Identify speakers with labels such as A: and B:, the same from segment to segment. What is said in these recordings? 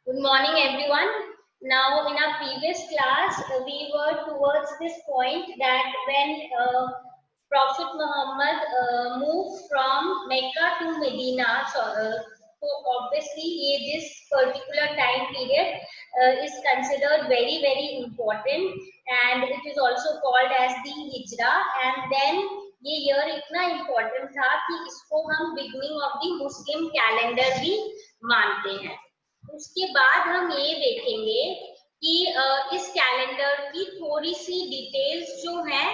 A: Good morning, everyone. Now, in our previous class, we were towards this point that when Prophet Muhammad moved from Mecca to Medina, so obviously, this particular time period is considered very, very important, and it is also called as the Hijra. And then ये year इतना important था कि इसको हम beginning of the Muslim calendar भी मानते हैं. उसके बाद हम ये देखेंगे कि इस कैलेंडर की थोड़ी सी डिटेल्स जो है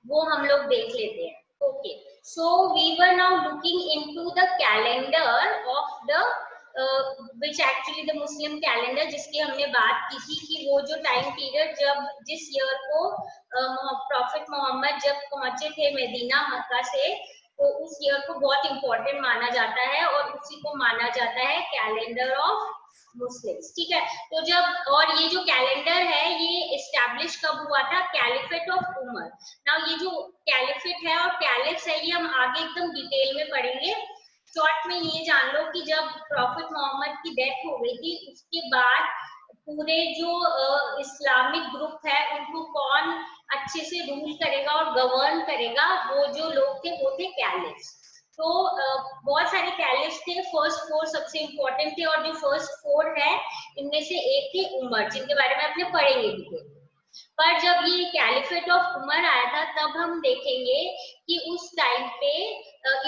A: वो हम लोग देख लेते हैं. Okay, so we were now looking into the calendar of the which actually the Muslim calendar, जिसकी हमने बात की थी कि वो जो टाइम पीरियड जब जिस ईयर को प्रॉफिट मोहम्मद जब पहुंचे थे मदीना मक्का से, तो उस ईयर को बहुत इंपॉर्टेंट माना जाता है और उसी को माना जाता है कैलेंडर ऑफ मुस्लिम्स. ठीक है, तो जब और ये जो कैलेंडर है ये एस्टैब्लिश कब हुआ था? Caliphate of Umar. नाउ ये जो कैलिफेट है और कैलिफ्स है ये हम आगे एकदम डिटेल में पढ़ेंगे. शॉर्ट में ये जान लो कि जब प्रॉफिट मोहम्मद की डेथ हो गई थी उसके बाद पूरे जो इस्लामिक ग्रुप है उनको कौन अच्छे से रूल करेगा और गवर्न करेगा, वो जो लोग थे वो थे कैलिफ्स. तो बहुत सारे कैलिफ्स थे. फर्स्ट फोर सबसे इंपॉर्टेंट थे और जो फर्स्ट फोर है इनमें से एक थे उमर, जिनके बारे में आपने पढ़ेंगे भी. पर जब ये कैलिफेट ऑफ उमर आया था तब हम देखेंगे कि उस टाइम पे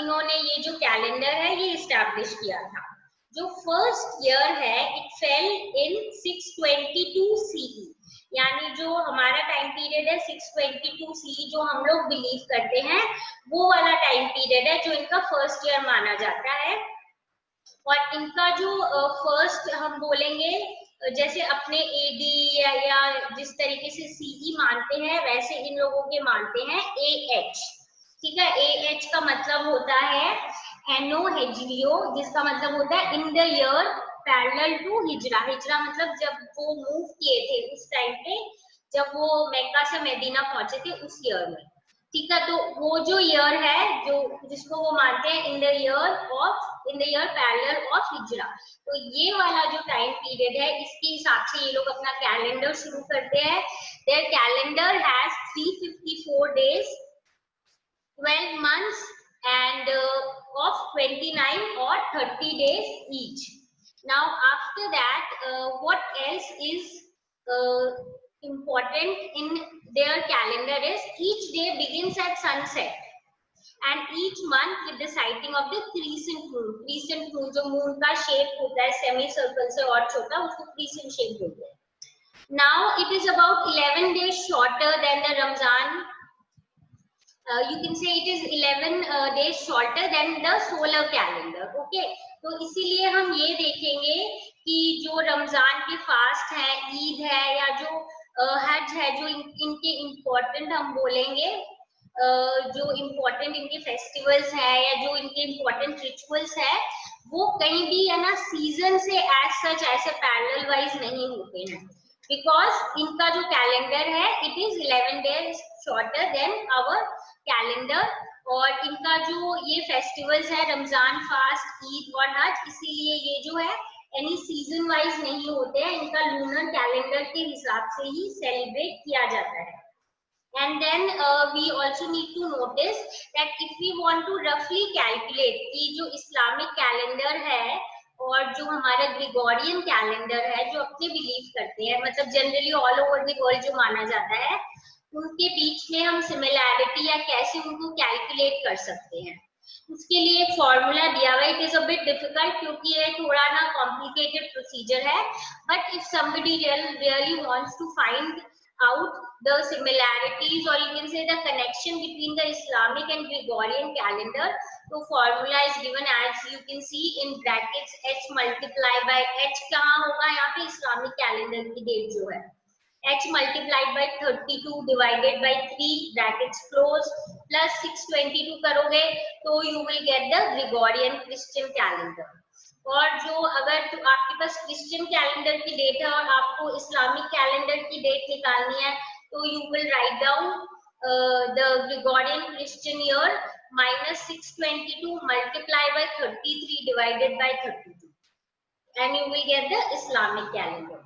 A: इन्होंने ये जो कैलेंडर है ये इस्टेब्लिश किया था. जो फर्स्ट ईयर है इट फेल इन 622 सीई, यानी जो हमारा टाइम पीरियड है 622 सीई जो हम लोग बिलीव करते हैं वो वाला टाइम पीरियड है जो इनका फर्स्ट ईयर माना जाता है. और इनका जो फर्स्ट हम बोलेंगे जैसे अपने एडी या जिस तरीके से सीई मानते हैं वैसे इन लोगों के मानते हैं एएच. ठीक है, एएच का मतलब होता है एनो हेजरियो, जिसका मतलब होता है in the year parallel to Hijra. Hijra मतलब जब वो मूव किए थे उस टाइम पे जब वो मक्का से मदीना पहुंचे थे उस ईयर में. ठीक है, तो वो जो ईयर है जो जिसको वो मानते हैं in the year parallel of Hijra. तो ये वाला जो टाइम पीरियड है इसके हिसाब से ये लोग अपना कैलेंडर शुरू करते हैं. Their calendar has 354 days, 12 months and of 29 or 30 days each. Now after that what else is important in their calendar is each day begins at sunset and each month with the sighting of the crescent moon. Crescent moon जो moon का shape होता है semi circle से और छोटा, उसको crescent shape बोलते हैं. Now it is about 11 days shorter than the Ramzan. You can say it is 11 days shorter than the solar calendar. Okay, तो इसीलिए हम ये देखेंगे कि जो रमजान के फास्ट है, ईद है या जो हज है, जो इनके इम्पोर्टेंट हम बोलेंगे जो इम्पोर्टेंट इनके फेस्टिवल्स है या जो इनके इम्पोर्टेंट रिचुअल्स है वो कहीं भी है ना सीजन से एज सच ऐसे पैरेलल वाइज नहीं होते हैं, बिकॉज इनका जो कैलेंडर है it is 11 days shorter than our calendar. और इनका जो ये फेस्टिवल्स है रमजान, फास्ट, ईद और हज, इसीलिए ये जो है एनी सीजन वाइज नहीं होते हैं, इनका लूनर कैलेंडर के हिसाब से ही सेलिब्रेट किया जाता है. And then we also need to notice that if we want to roughly calculate कि जो इस्लामिक कैलेंडर है और जो हमारा ग्रिगोरियन कैलेंडर है जो अपने बिलीव करते हैं, मतलब generally all over the world जो माना जाता है, उनके बीच में हम सिमिलैरिटी या कैसे उनको कैलकुलेट कर सकते हैं. उसके लिए एक फॉर्मूला दिया हुआ है. It is a bit difficult क्योंकि ये थोड़ा ना कॉम्प्लिकेटेड प्रोसीजर है, but if somebody really wants to find out the similarities or you can say the connection between the Islamic and Gregorian calendar, so formula is given as you can see in brackets h multiply by h. कहाँ होगा यहाँ पे Islamic calendar की date जो है h multiplied by 32 divided by 3 brackets close plus 622 करोगे तो you will get the Gregorian Christian calendar. और जो अगर तो आपके पास क्रिश्चियन कैलेंडर की डेट है और आपको इस्लामिक कैलेंडर की डेट निकालनी है तो you will write down the Gregorian Christian year minus 622 multiplied by 33 divided by 32. and you will get the Islamic calendar.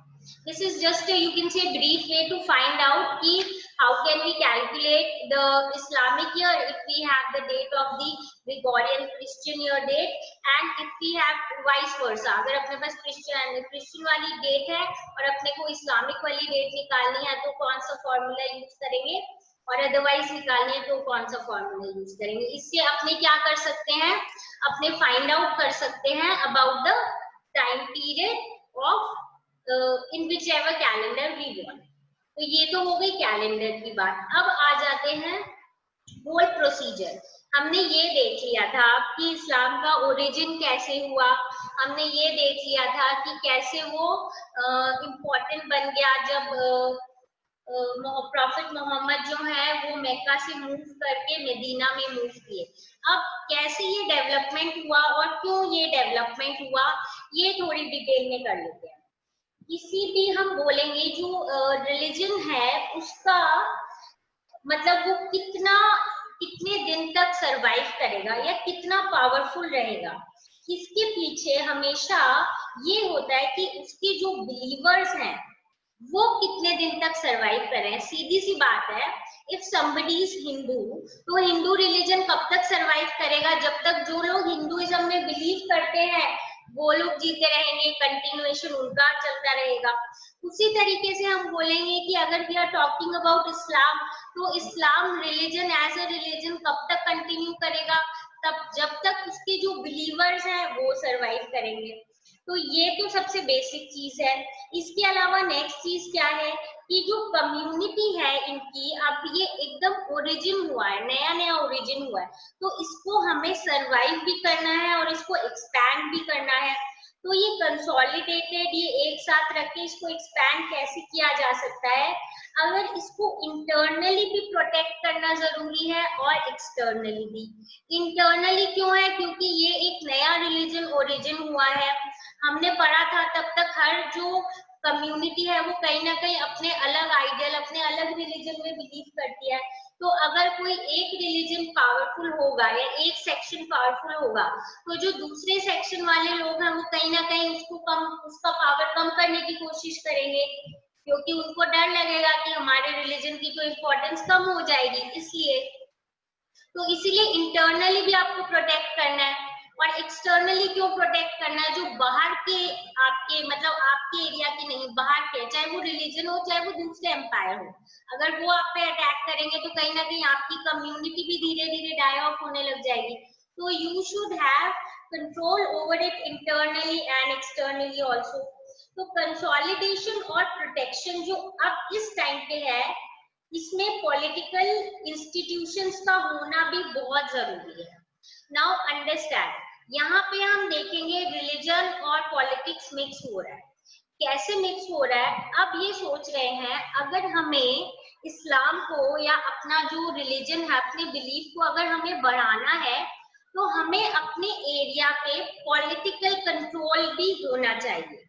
A: This is just a, you can say, brief way to find out ki how can we calculate the Islamic year if we have the date of the Gregorian Christian year date, and if we have vice versa, अगर अपने पास Christian वाली date है और अपने को Islamic वाली date निकालनी है तो कौन सा फॉर्मूला यूज करेंगे, और अदरवाइज निकालनी है तो कौन सा फॉर्मूला यूज करेंगे। इससे अपने क्या कर सकते हैं, अपने फाइंड आउट कर सकते हैं about the time period of in which ever calendar we want. तो ये तो हो गई कैलेंडर की बात। अब आ जाते हैं होल प्रोसीजर। हमने ये देख लिया था कि इस्लाम का ओरिजिन कैसे हुआ, हमने ये देख लिया था कि कैसे वो इम्पोर्टेंट बन गया जब प्रॉफिट मोहम्मद जो है वो मक्का से मूव करके मदीना में मूव किए। अब कैसे ये डेवलपमेंट हुआ और क्यों ये डेवलपमेंट हुआ, ये थोड़ी डिटेल में कर लेते हैं। किसी भी हम बोलेंगे जो रिलीजन है उसका मतलब वो कितने दिन तक सरवाइव करेगा या कितना पावरफुल रहेगा, इसके पीछे हमेशा ये होता है कि उसके जो बिलीवर्स हैं वो कितने दिन तक सरवाइव कर रहे हैं। सीधी सी बात है, इफ समबडी इज हिंदू तो हिंदू रिलीजन कब तक सरवाइव करेगा, जब तक जो लोग हिंदुइज्म में बिलीव करते हैं वो लोग जीते रहेंगे, कंटिन्यूएशन उनका चलता रहेगा। उसी तरीके से हम बोलेंगे कि अगर वी आर टॉकिंग अबाउट इस्लाम तो इस्लाम रिलीजन एज अ रिलीजन कब तक कंटिन्यू करेगा, तब जब तक उसके जो बिलीवर्स हैं वो सरवाइव करेंगे। तो ये तो सबसे बेसिक चीज है। इसके अलावा नेक्स्ट चीज क्या है कि जो कम्युनिटी है इनकी, अब ये एकदम ओरिजिन हुआ है, नया नया ओरिजिन हुआ है, तो इसको हमें सरवाइव भी करना है और इसको एक्सपैंड भी करना है। तो ये कंसोलिडेटेड, ये एक साथ रख के इसको एक्सपैंड कैसे किया जा सकता है, अगर इसको इंटरनली भी प्रोटेक्ट करना जरूरी है और एक्सटर्नली भी। इंटरनली क्यों है, क्योंकि ये एक नया रिलीजन ओरिजिन हुआ है। हमने पढ़ा था तब तक हर जो कम्युनिटी है वो कहीं ना कहीं अपने अलग आइडियल, अपने अलग रिलीजन में बिलीव करती है। तो अगर कोई एक रिलीजन पावरफुल होगा या एक सेक्शन पावरफुल होगा तो जो दूसरे सेक्शन वाले लोग हैं वो कहीं ना कहीं उसका पावर कम करने की कोशिश करेंगे, क्योंकि उनको डर लगेगा कि हमारे रिलीजन की तो इम्पोर्टेंस कम हो जाएगी। इसीलिए इंटरनली भी आपको प्रोटेक्ट करना है और एक्सटर्नली क्यों प्रोटेक्ट करना है, जो बाहर के आपके मतलब आपके एरिया के नहीं, बाहर के, चाहे वो रिलीजन हो चाहे वो दूसरे एम्पायर हो, अगर वो आप पे अटैक करेंगे तो कहीं ना कहीं आपकी कम्युनिटी भी धीरे धीरे डाई ऑफ होने लग जाएगी। तो you should have control over it internally and externally also. तो कंसोलिडेशन और प्रोटेक्शन जो अब इस टाइम पे है, इसमें पॉलिटिकल इंस्टीट्यूशंस का होना भी बहुत जरूरी है। नाउ अंडरस्टैंड, यहाँ पे हम देखेंगे रिलीजन और पॉलिटिक्स मिक्स हो रहा है। कैसे मिक्स हो रहा है, अब ये सोच रहे हैं अगर हमें इस्लाम को या अपना जो रिलीजन है, अपने बिलीफ को अगर हमें बढ़ाना है तो हमें अपने एरिया पे पॉलिटिकल कंट्रोल भी होना चाहिए।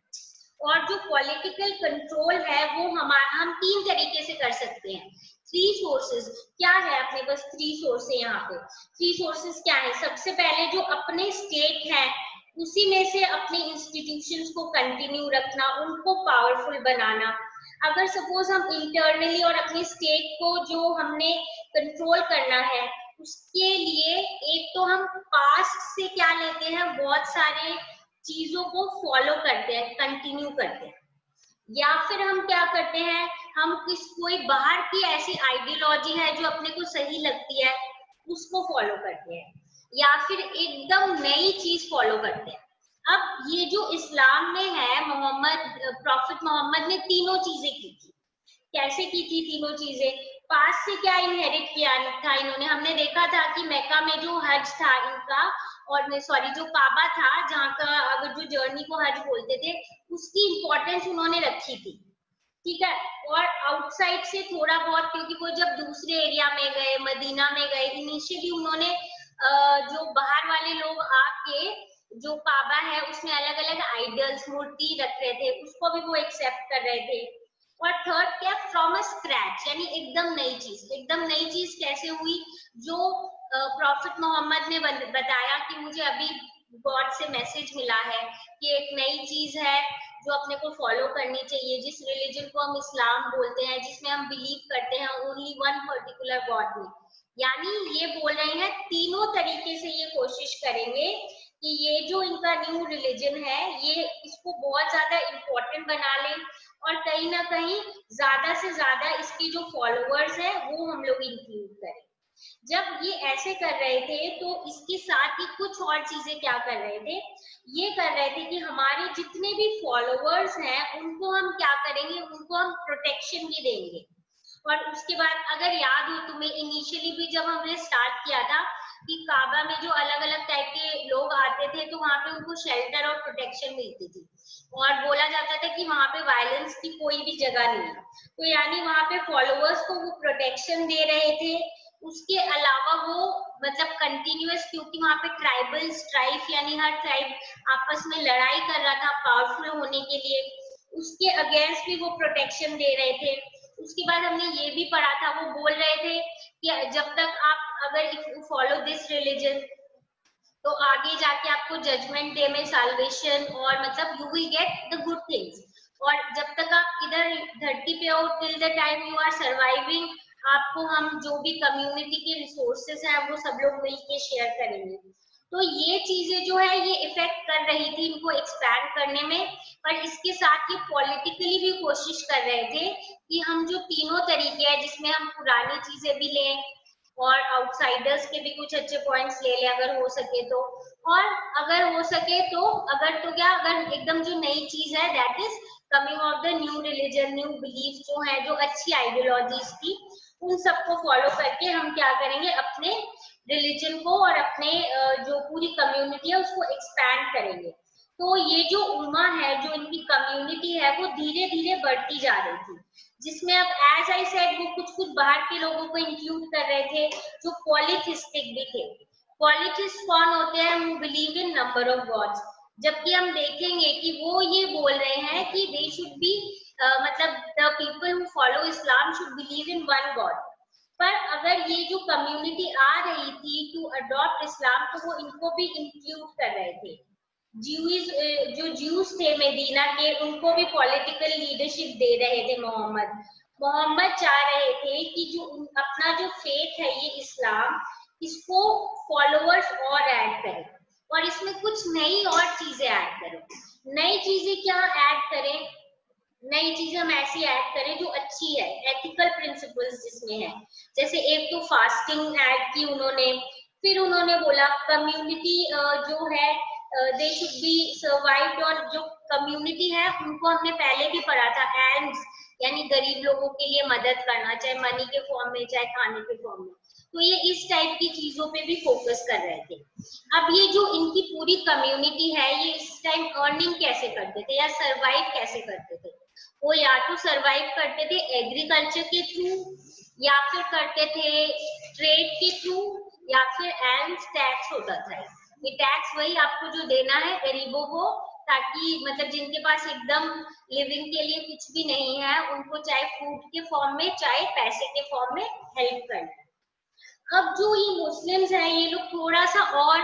A: और जो पॉलिटिकल कंट्रोल है वो हम 3 तरीके से कर सकते हैं। 3 सोर्सेस क्या है अपने पास, 3 सोर्सेस यहाँ पे। 3 सोर्सेस क्या है, सबसे पहले जो अपने स्टेट है उसी में से अपने इंस्टीट्यूशंस को कंटिन्यू रखना, उनको पावरफुल बनाना। अगर सपोज हम इंटरनली और अपने स्टेट को जो हमने कंट्रोल करना है उसके लिए एक तो हम पास्ट से क्या लेते हैं, बहुत सारे चीजों को फॉलो करते हैं, कंटिन्यू करते हैं, या फिर हम क्या करते हैं, हम कोई बाहर की ऐसी आइडियोलॉजी है जो अपने को सही लगती है उसको फॉलो करते हैं, या फिर एकदम नई चीज फॉलो करते हैं। अब ये जो इस्लाम में है, प्रॉफिट मोहम्मद ने तीनों चीजें की थी। कैसे की थी तीनों चीजें, पास से क्या इनहेरिट किया था इन्होंने, हमने देखा था कि मक्का में जो हज था इनका, और सॉरी जो काबा था जहाँ का अगर जो जर्नी को हज बोलते थे उसकी इंपॉर्टेंस उन्होंने रखी थी, ठीक है। और आउटसाइड से थोड़ा बहुत, क्योंकि वो जब दूसरे एरिया में गए, मदीना में गए, इनिशियली उन्होंने जो बाहर वाले लोग आके जो काबा है उसमें अलग अलग आइडल्स, मूर्ति रख रहे थे, उसको भी वो एक्सेप्ट कर रहे थे। और थर्ड क्या, फ्रॉम अ स्क्रैच, यानी एकदम नई चीज। एकदम नई चीज कैसे हुई, जो प्रॉफिट मोहम्मद ने बताया कि मुझे अभी गॉड से मैसेज मिला है कि एक नई चीज है जो अपने को फॉलो करनी चाहिए, जिस रिलीजन को हम इस्लाम बोलते हैं, जिसमें हम बिलीव करते हैं ओनली वन पर्टिकुलर गॉड में। यानी ये बोल रहे हैं तीनों तरीके से ये कोशिश करेंगे कि ये जो इनका न्यू रिलीजन है ये इसको बहुत ज्यादा इम्पोर्टेंट बना लें और कहीं ना कहीं ज्यादा से ज्यादा इसकी जो फॉलोअर्स है वो हम लोग इंक्लूड करें। जब ये ऐसे कर रहे थे तो इसके साथ ही कुछ और चीजें क्या कर रहे थे, ये कर रहे थे कि हमारे जितने भी फॉलोअर्स हैं उनको हम क्या करेंगे, उनको हम प्रोटेक्शन भी देंगे। और उसके बाद अगर याद हो तुम्हें, इनिशियली भी जब हमने स्टार्ट किया था कि काबा में जो अलग अलग टाइप के लोग आते थे तो वहां पे उनको शेल्टर और प्रोटेक्शन मिलती थी और बोला जाता था कि वहां पे वायलेंस की कोई भी जगह नहीं है। तो यानी वहां पे फॉलोअर्स को वो प्रोटेक्शन दे रहे थे। उसके अलावा वो मतलब कंटिन्यूअस, क्योंकि वहां पे ट्राइबल स्ट्राइफ यानी हर ट्राइब आपस में लड़ाई कर रहा था पावरफुल होने के लिए, उसके अगेंस्ट भी वो प्रोटेक्शन दे रहे थे। उसके बाद हमने ये भी पढ़ा था, वो बोल रहे थे कि जब तक आप अगर if you follow this religion तो आगे जाके आपको जजमेंट डे में साल्वेशन और मतलब you will get the good things. और जब तक आप इधर धरती पे हो till the time you are surviving, आपको हम जो भी कम्युनिटी के रिसोर्सेस हैं वो सब लोग मिलके शेयर करेंगे। तो ये चीजें जो है ये इफेक्ट कर रही थी इनको एक्सपैंड करने में। पर इसके साथ ये पॉलिटिकली भी कोशिश कर रहे थे कि हम जो तीनों तरीके हैं जिसमें हम पुरानी चीजें भी लें और आउटसाइडर्स के भी कुछ अच्छे पॉइंट्स ले ले अगर हो सके तो, और अगर हो सके तो अगर तो क्या अगर एकदम जो नई चीज है that is coming of the new religion, new belief जो है, जो अच्छी आइडियोलॉजीज थी, उन सबको फॉलो करके हम क्या करेंगे, अपने रिलीजन को और अपने जो पूरी कम्युनिटी है उसको एक्सपैंड करेंगे। तो ये जो उम्मा है, जो इनकी कम्युनिटी है, वो धीरे धीरे बढ़ती जा रही थी, जिसमें अब एज आई सेड वो कुछ कुछ बाहर के लोगों को इंक्लूड कर रहे थे जो पॉलीथिस्टिक भी थे। पॉलीथिस्ट कौन होते हैं, who believe in number of gods. जबकि हम देखेंगे कि वो ये बोल रहे हैं कि दे शुड बी मतलब the people who follow Islam should believe in one God. पर अगर ये जो कम्युनिटी आ रही थी टू अडॉप्ट इस्लाम तो वो इनको भी इंक्लूड कर रहे थे। ज्यूज जो ज्यूज थे मदीना के, उनको भी पॉलिटिकल लीडरशिप दे रहे थे मोहम्मद। मोहम्मद चाह रहे थे कि जो अपना जो फेथ है ये इस्लाम, इसको फॉलोअर्स और ऐड करें और इसमें कुछ नई और चीजें ऐड करें। नई चीजें क्या ऐड करें, नई चीजें हम ऐसी ऐड करें जो अच्छी है, एथिकल प्रिंसिपल्स जिसमें है। जैसे एक तो फास्टिंग ऐड की उन्होंने, फिर उन्होंने बोला कम्युनिटी जो है दे शुड बी सर्वाइव्ड, और जो कम्युनिटी है उनको हमने पहले भी पढ़ा था एल्म्स, यानी गरीब लोगों के लिए मदद करना, चाहे मनी के फॉर्म में चाहे खाने के फॉर्म में। तो ये इस टाइप की चीजों पे भी फोकस कर रहे थे। अब ये जो इनकी पूरी कम्युनिटी है ये इस टाइम अर्निंग कैसे करते थे या सरवाइव कैसे करते थे, वो या तो सरवाइव करते थे एग्रीकल्चर के थ्रू, या फिर करते थे ट्रेड के थ्रू, या फिर एल्म्स टैक्स होता था। ये टैक्स वही आपको जो देना है गरीबों को, ताकि मतलब जिनके पास एकदम लिविंग के लिए कुछ भी नहीं है उनको चाहे फूड के फॉर्म में चाहे पैसे के फॉर्म में हेल्प करना। अब जो ये मुस्लिम्स हैं ये लोग थोड़ा सा और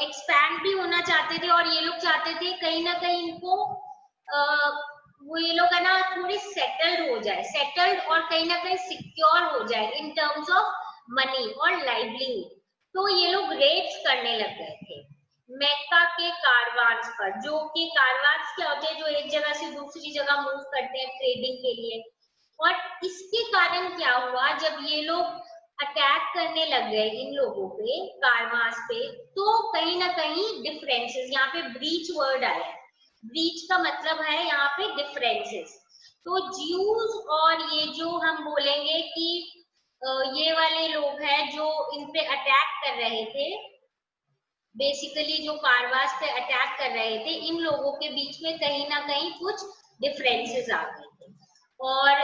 A: एक्सपैंड भी होना चाहते थे और ये लोग चाहते थे कहीं ना कहीं इनको वो ये लोग है ना थोड़ी सेटल्ड हो जाए, सेटल्ड और कहीं ना कहीं सिक्योर हो जाए इन टर्म्स ऑफ मनी और लाइवलीहुड। तो ये लोग रेट्स करने लग गए थे मक्का के कारवान्स पर, जो कि कारवान्स क्या होते हैं, जो एक जगह से दूसरी जगह मूव करते हैं ट्रेडिंग के लिए। और इसके कारण क्या हुआ, जब ये लोग अटैक करने लग गए इन लोगों पे, कारवांस पे, तो कहीं ना कहीं डिफरेंसेस, यहाँ पे ब्रीच वर्ड आया। ब्रीच का मतलब है यहाँ पे डिफरेंसेस। तो ज्यूज और ये जो हम बोलेंगे कि ये वाले लोग हैं जो इन पे अटैक कर रहे थे, बेसिकली जो कारवास पे अटैक कर रहे थे, इन लोगों के बीच में कहीं ना कहीं कुछ डिफरेंसेस आ गए थे। और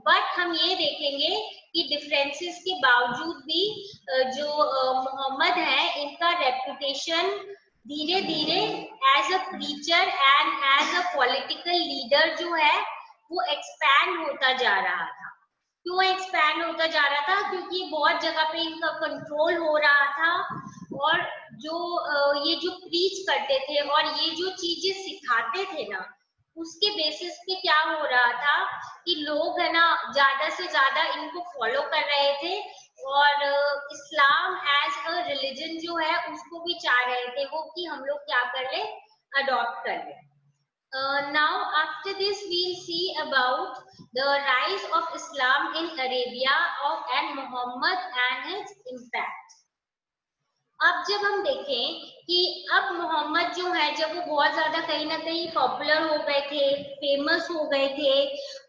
A: बट हम ये देखेंगे कि डिफरेंसेस के बावजूद भी जो मोहम्मद है इनका रेपुटेशन धीरे धीरे as a preacher and as a political leader जो है वो एक्सपैंड होता जा रहा था। क्यों एक्सपैंड होता जा रहा था, क्योंकि बहुत जगह पे इनका कंट्रोल हो रहा था और जो ये जो प्रीच करते थे और ये जो चीजें सिखाते थे ना, उसके बेसिस पे क्या हो रहा था कि लोग है ना ज्यादा से ज्यादा इनको फॉलो कर रहे थे और इस्लाम एज अ रिलीजन जो है उसको भी चाह रहे थे वो कि हम लोग क्या कर ले, अडॉप्ट कर ले। Now after this we'll see about the rise of Islam in Arabia and Muhammad and his impact. अब जब हम देखें कि अब मोहम्मद जो है जब वो बहुत ज्यादा कहीं ना कहीं पॉपुलर हो गए थे, फेमस हो गए थे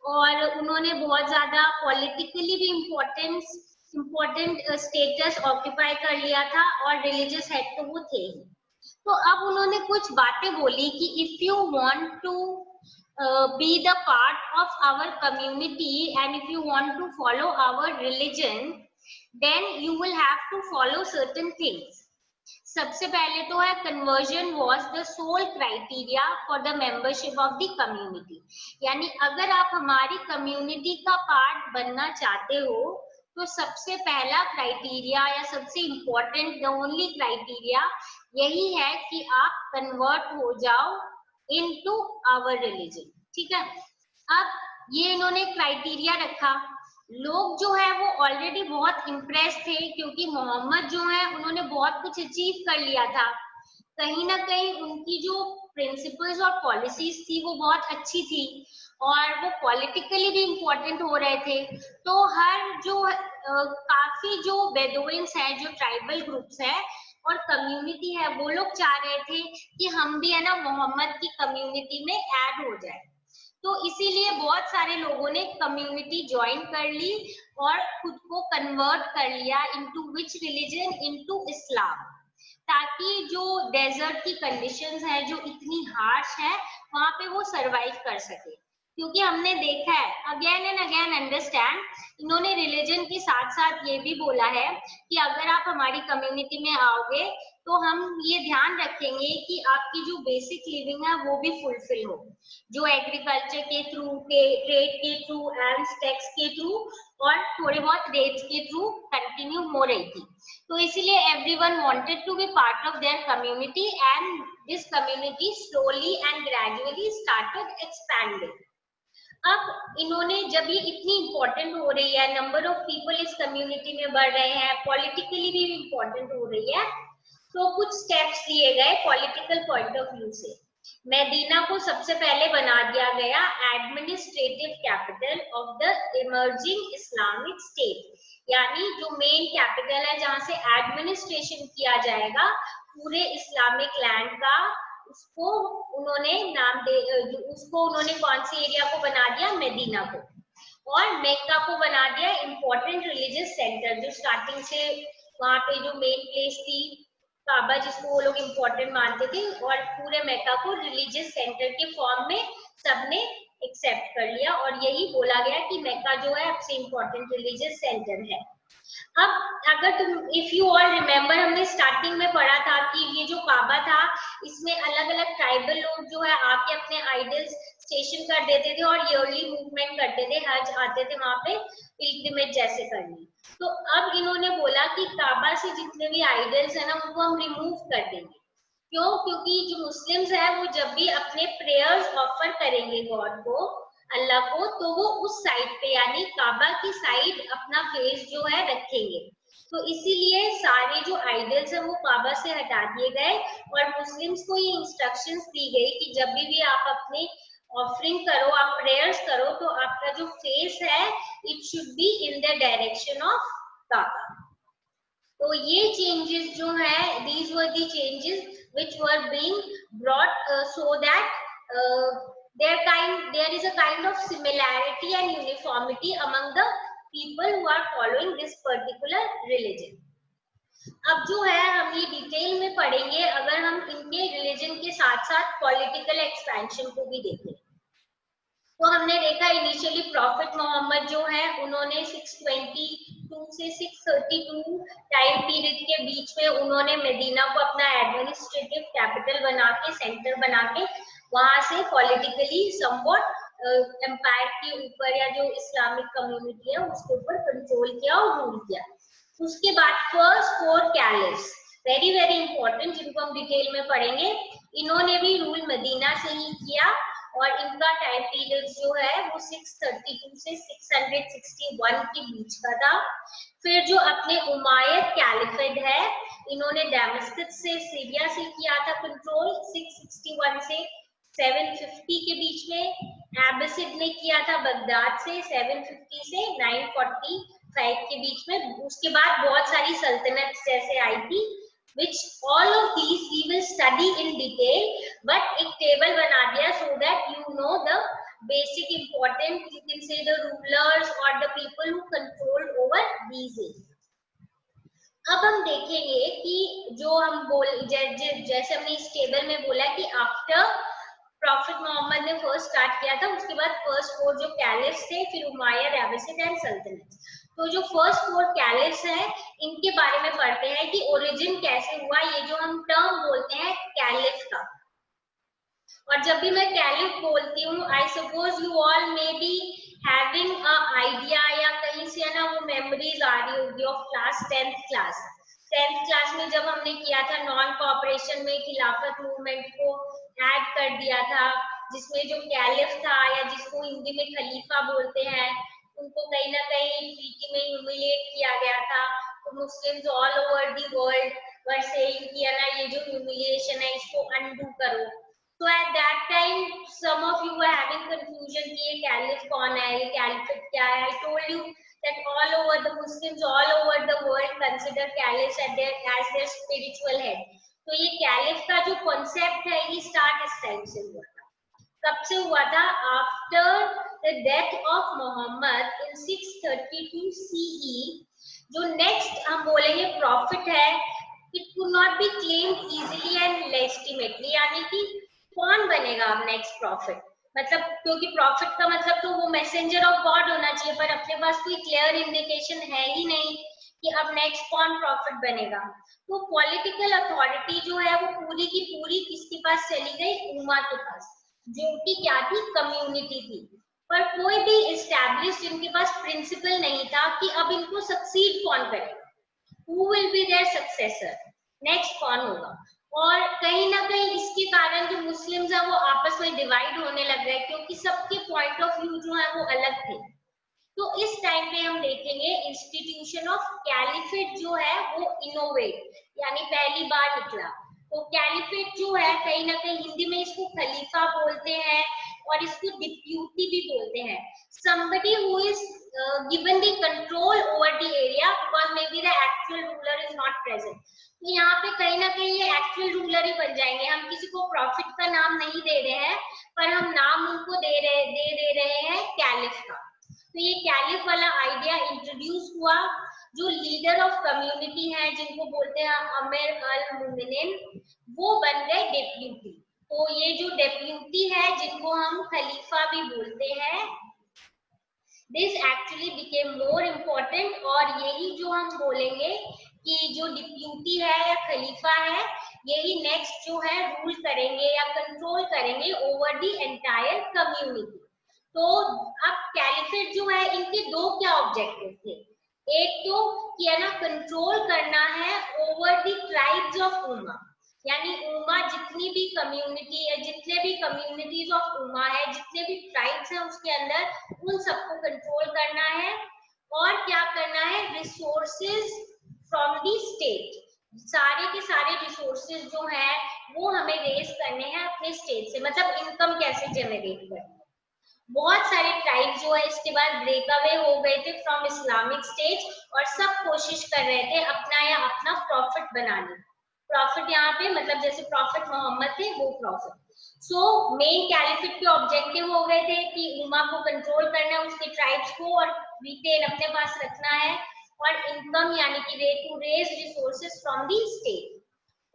A: और उन्होंने बहुत ज्यादा पॉलिटिकली भी इम्पोर्टेंट स्टेटस ऑक्यूपाई कर लिया था और रिलीजियस हेड तो वो थे ही। तो अब उन्होंने कुछ बातें बोली कि if you want to be the part of our community and if you want to follow our religion then you will have to follow certain things. सबसे पहले तो है conversion was the sole criteria for the membership of the community. यानी अगर आप हमारी community का part बनना चाहते हो तो सबसे पहला क्राइटेरिया या सबसे इम्पोर्टेंट द ओनली क्राइटेरिया यही है कि आप कन्वर्ट हो जाओ इनटू आवर रिलीजन। ठीक है, अब ये इन्होंने क्राइटेरिया रखा। लोग जो है वो ऑलरेडी बहुत इम्प्रेस थे क्योंकि मोहम्मद जो है उन्होंने बहुत कुछ अचीव कर लिया था। कहीं ना कहीं उनकी जो प्रिंसिपल्स और पॉलिसीज थी वो बहुत अच्छी थी और वो पॉलिटिकली भी इम्पोर्टेंट हो रहे थे। तो हर जो काफी जो बेदुइन्स है, जो ट्राइबल ग्रुप्स है और कम्युनिटी है, वो लोग चाह रहे थे कि हम भी है ना मोहम्मद की कम्युनिटी में ऐड हो जाए। तो इसीलिए बहुत सारे लोगों ने कम्युनिटी ज्वाइन कर ली और खुद को कन्वर्ट कर लिया इनटू विच रिलीजन, इनटू इस्लाम, ताकि जो डेजर्ट की कंडीशंस है जो इतनी हार्श है वहां पे वो सरवाइव कर सके। क्योंकि हमने देखा है अगेन एंड अगेन अंडरस्टैंड, इन्होंने रिलीजन के साथ साथ ये भी बोला है कि अगर आप हमारी कम्युनिटी में आओगे तो हम ये ध्यान रखेंगे कि आपकी जो बेसिक लिविंग है वो भी फुलफिल हो, जो एग्रीकल्चर के थ्रू, ट्रेड के थ्रू एंड टैक्स के थ्रू और थोड़े बहुत रेट्स के थ्रू कंटिन्यू हो रही थी। तो इसीलिए everyone wanted to be part of their community and this community slowly and gradually started expanding. अब इन्होंने जब ये इतनी इम्पोर्टेंट हो रही है, नंबर ऑफ पीपल इस कम्युनिटी में बढ़ रहे हैं, पॉलिटिकली भी इम्पोर्टेंट हो रही है, तो कुछ स्टेप्स लिए गए पॉलिटिकल पॉइंट ऑफ व्यू से। मदीना को सबसे पहले बना दिया गया administrative capital of the emerging Islamic state, यानी जो मेन कैपिटल है जहां से एडमिनिस्ट्रेशन किया जाएगा पूरे इस्लामिक लैंड का, उसको उन्होंने नाम दे, उसको उन्होंने कौन सी एरिया को बना दिया, मदीना को। और मक्का को बना दिया इम्पोर्टेंट रिलीजियस सेंटर, जो स्टार्टिंग से वहां पे जो मेन प्लेस थी काबा जिसको वो लोग इम्पोर्टेंट मानते थे, और पूरे मक्का को रिलीजियस सेंटर के फॉर्म में सबने एक्सेप्ट कर लिया और यही बोला गया कि मक्का जो है सबसे इम्पोर्टेंट रिलीजियस सेंटर है। अब अगर तुम इफ यू ऑल रिमेम्बर, हमने स्टार्टिंग में पढ़ा था कि ये जो काबा था इसमें अलग अलग ट्राइबल लोग जो है आके अपने आइडल्स स्टेशन कर देते थे और ईयरली मूवमेंट करते थे, हज आते थे वहां पे पिलग्रिमेज जैसे करने। तो अब इन्होंने बोला कि काबा से जितने भी आइडल्स है ना उनको हम रिमूव कर देंगे। क्यों? क्योंकि जो मुस्लिम्स है वो जब भी अपने प्रेयर्स ऑफर करेंगे गॉड को, अल्लाह को, तो वो उस साइड पे यानी काबा की साइड अपना फेस जो है रखेंगे। तो इसीलिए सारे जो आइडल्स है वो काबा से हटा दिए गए और मुस्लिम्स को ये इंस्ट्रक्शंस दी गई कि जब भी आप अपने ऑफरिंग करो, आप प्रेयर्स करो, तो आपका जो फेस है it should be in the direction of Kaaba. तो ये चेंजेस जो है, these were the changes which were being brought so that there is a kind of similarity and uniformity among the people who are following this particular religion. अब जो है हम ये detail में पढ़ेंगे अगर हम इनके रिलीजन के साथ साथ पॉलिटिकल एक्सपेंशन को भी देखें। तो हमने देखा इनिशियली प्रॉफिट मोहम्मद जो है उन्होंने 622 से 632 टाइम पीरियड के बीच में उन्होंने मदीना को अपना एडमिनिस्ट्रेटिव कैपिटल बना के, सेंटर बना के वहां से पॉलिटिकली समवॉट एम्पायर के ऊपर या जो इस्लामिक कम्युनिटी है उसके ऊपर कंट्रोल किया और रूल किया। उसके बाद first 4 caliphs, very very important, जिनको हम डिटेल में पढ़ेंगे। इन्होंने भी रूल मदीना से ही किया और इनका टाइम पीरियड जो है वो 632 से 661 के बीच का था। फिर जो अपने उमायद कैलिफेट है, इन्होंने डेमस्कस से सीरिया से किया था कंट्रोल 661 से 750 के बीच में। एबिसिड ने किया था बगदाद से 750 से 945 के बीच में। उसके बाद बहुत सारी सल्तनत जैसे आई थी, which all of these we will study in detail, but एक टेबल बना दिया so that you know the basic important, you can say the rulers or the people who control over these areas. अब हम देखेंगे कि जो हम जैसे हमने इस टेबल में बोला कि आफ्टर प्रॉफिट मोहम्मद ने फर्स्ट स्टार्ट किया था, उसके बाद फर्स्ट 4 जो कैलिफ्स थे, फिर उमाय्यद, अब्बासिद एंड सल्तनत। तो जो फर्स्ट 4 कैलिफ्स है, इनके बारे में पढ़ते हैं कि ओरिजिन कैसे हुआ, ये जो हम टर्म बोलते हैं कैलिफ का। और जब भी मैं कैलिफ बोलती हूँ, I suppose you all may be having a idea, या कहीं से ना वो मेमोरीज आ रही होगी of class 10th class. 10th class में जब हमने किया था नॉन कोऑपरेशन में खिलाफत मूवमेंट को ऐड कर दिया था, जिसमें जो कैलिफ था या जिसको हिंदी में खलीफा बोलते हैं, उनको कहीं ना कहीं ट्रीटी में ह्यूमिलिएट किया गया था। तो Muslims all over the world were saying कि ना ये जो ह्यूमिलिएशन है इसको अनडू करो। So at that time, some of you were having confusion कि ये कैलिफ कौन है, ये कैलिफेट क्या है। I told you that all over the Muslims, all over the world consider caliphs as their spiritual head. तो ये कैलिफ का जो कॉन्सेप्ट है, ये स्टार्ट इस टाइम से हुआ था। कब से हुआ था? After the death of Muhammad in 632 CE। जो नेक्स्ट हम बोलेंगे प्रॉफिट है, it could not be claimed easily and legitimately, यानी कि कौन बनेगा अब नेक्स्ट प्रॉफिट, मतलब क्योंकि प्रॉफिट का मतलब तो वो मैसेंजर ऑफ गॉड होना चाहिए, पर अपने पास कोई क्लियर इंडिकेशन है ही नहीं कि अब नेक्स्ट कौन प्रॉफिट बनेगा। तो पॉलिटिकल अथॉरिटी जो है वो पूरी की पूरी किसके पास चली गई? उम्मा के पास, जो कि क्या थी? कम्युनिटी थी। पर कोई भी एस्टैब्लिश इनके पास प्रिंसिपल नहीं था कि अब इनको सक्सीड कौन करेगा, who will be their successor, next कौन होगा। और कहीं ना कहीं इसके कारण जो मुस्लिम्स है वो आपस में डिवाइड होने लग गए, क्योंकि सबके पॉइंट ऑफ व्यू जो है वो अलग थे। तो इस टाइम पे हम देखेंगे इंस्टीट्यूशन ऑफ कैलिफेट जो है वो इनोवेट, यानी पहली बार निकला। तो कैलिफेट जो है कहीं ना कहीं हिंदी में इसको खलीफा बोलते हैं और इसको डिप्यूटी भी बोलते हैं। somebody who is given the control over the area because maybe the actual ruler is not present। तो यहाँ पे कहीं ना कहीं ये एक्चुअल रूलर ही बन जाएंगे। हम किसी को प्रॉफिट का नाम नहीं दे रहे हैं, पर हम नाम उनको दे रहे हैं कैलिफ का। तो ये कैलिफ वाला आइडिया इंट्रोड्यूस हुआ। जो लीडर ऑफ कम्युनिटी है, जिनको बोलते हैं अमीर अल मोमिनीन, वो बन गए डेप्यूटी। तो ये जो डेप्यूटी है, जिनको हम खलीफा भी बोलते हैं, this actually became more important. और यही जो हम बोलेंगे कि जो डिप्यूटी है या खलीफा है, यही नेक्स्ट जो है रूल करेंगे या कंट्रोल करेंगे ओवर द एंटायर कम्युनिटी। तो अब कैलिफेट जो है, इनके दो क्या ऑब्जेक्टिव थे? एक तो कि है ना कंट्रोल करना है ओवर द ट्राइब्स ऑफ उम्मा, यानी उम्मा जितनी भी कम्युनिटी है, जितने भी कम्युनिटीज ऑफ उम्मा है, जितने भी ट्राइब्स हैं उसके अंदर, उन सबको कंट्रोल करना है। और क्या करना है? रिसोर्सेज फ्रॉम दी स्टेट, सारे के सारे रिसोर्सेज जो है वो हमें रेज करने हैं अपने स्टेट से, मतलब इनकम कैसे जनरेट करनी। बहुत सारे ट्राइब जो है इसके बाद ब्रेक अवे हो गए थे फ्रॉम इस्लामिक स्टेट, और सब कोशिश कर रहे थे अपना या अपना प्रॉफिट बनाने। प्रॉफिट यहाँ पे मतलब जैसे प्रॉफिट मोहम्मद थे वो प्रॉफिट। सो मेन कैलिफेट के ऑब्जेक्टिव हो गए थे कि उम्मा को कंट्रोल करना है, उसके ट्राइब्स को, और रिटेल अपने पास रखना है, और इनकम यानी कि way to raise resources from the state.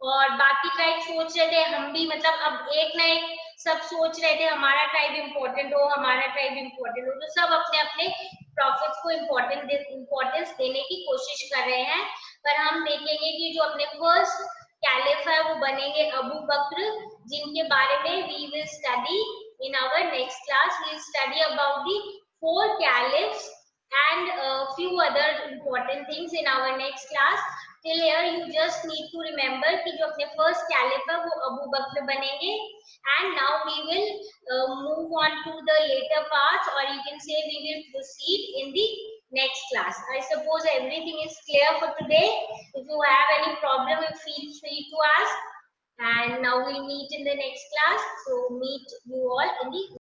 A: और बाकी ट्राइब सोच रहे थे हम भी, मतलब अब एक ना एक सब सोच रहे थे हमारा ट्राइब इम्पोर्टेंट हो, हमारा ट्राइब इम्पोर्टेंट हो। तो सब अपने अपने प्रॉफिट्स को इम्पोर्टेंस देने की कोशिश कर रहे हैं। पर हम देखेंगे कि जो अपने फर्स्ट कैलिफ है वो बनेंगे अबू बकर, जिनके बारे में we will study in our next class. We will study about the 4 caliphs and few other important things in our next class. till here you just need to remember कि जो अपने first caliph है वो अबू बकर बनेंगे, and now we will move on to the later parts, or you can say we will proceed in the next class. I suppose everything is clear for today. If you have any problem, feel free to ask. And now we'll meet in the next class. So meet you all in the